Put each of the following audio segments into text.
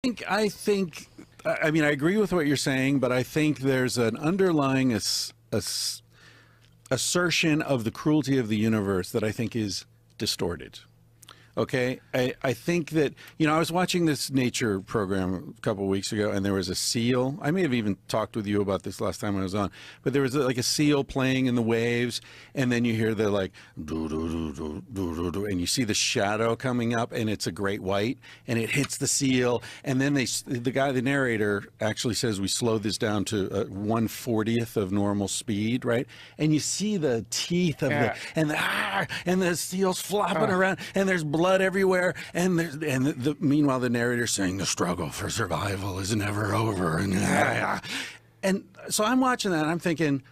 I mean, I agree with what you're saying, but I think there's an underlying assertion of the cruelty of the universe that I think is distorted. Okay, I think that, I was watching this nature program a couple of weeks ago, and there was a seal. I may have even talked with you about this last time I was on, but there was like a seal playing in the waves, and then you hear the like do do do do do do do, and you see the shadow coming up, and it's a great white, and it hits the seal, and then the narrator actually says we slowed this down to 1/40th of normal speed, right? And you see the teeth of and the seal's flopping around, and there's blood everywhere, and meanwhile the narrator's saying the struggle for survival is never over, and so I'm watching that and I'm thinking,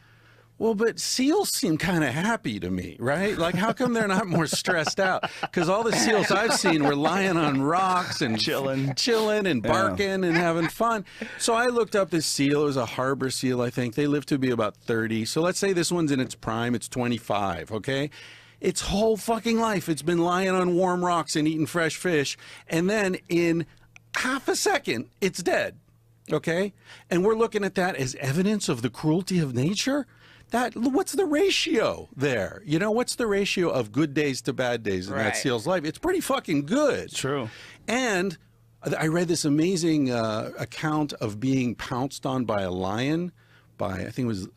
well, but seals seem kind of happy to me, right? Like, how come they're not more stressed out? Because all the seals I've seen were lying on rocks and chilling and barking and having fun. So I looked up this seal. It was a harbor seal, I think. They live to be about 30. So let's say this one's in its prime. It's 25, okay? Its whole fucking life, it's been lying on warm rocks and eating fresh fish. And then in half a second, it's dead, okay? And we're looking at that as evidence of the cruelty of nature? What's the ratio there? What's the ratio of good days to bad days in that seal's life? It's pretty fucking good. True. And I read this amazing account of being pounced on by a lion by, I think it was,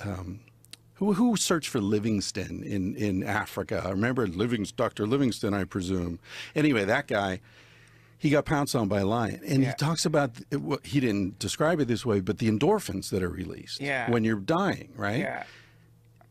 who searched for Livingston in Africa? I remember Dr. Livingston, I presume. Anyway, that guy, he got pounced on by a lion. And he talks about, he didn't describe it this way, but the endorphins that are released when you're dying, right? Yeah.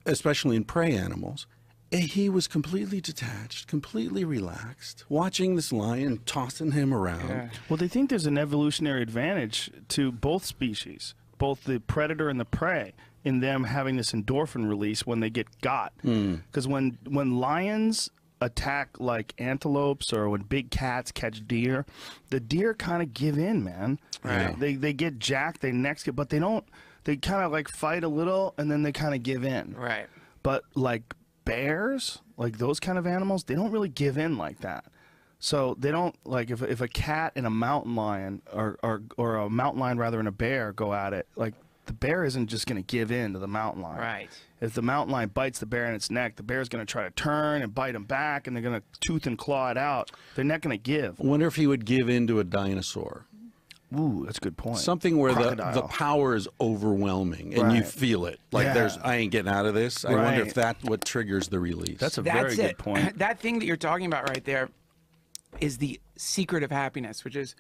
Especially in prey animals. He was completely detached, completely relaxed, watching this lion, tossing him around. Yeah. Well, they think there's an evolutionary advantage to both species, both the predator and the prey, in them having this endorphin release when they get got. Because when lions attack like antelopes, or when big cats catch deer, the deer kind of give in, man. Right. They get jacked, they necks get, but they don't. They kind of like fight a little, and then they kind of give in. Right. But like bears, like those kind of animals, they don't really give in like that. So they don't, like, if a cat and a mountain lion, or a mountain lion rather, and a bear go at it, like, the bear isn't just going to give in to the mountain lion. Right. If the mountain lion bites the bear in its neck, the bear's going to try to turn and bite him back, and they're going to tooth and claw it out. They're not going to give. I wonder if he would give in to a dinosaur. Ooh, that's a good point. Something where the power is overwhelming, and you feel it. Like, I ain't getting out of this. I wonder if that's what triggers the release. That's a very good point. That thing that you're talking about right there is the secret of happiness, which is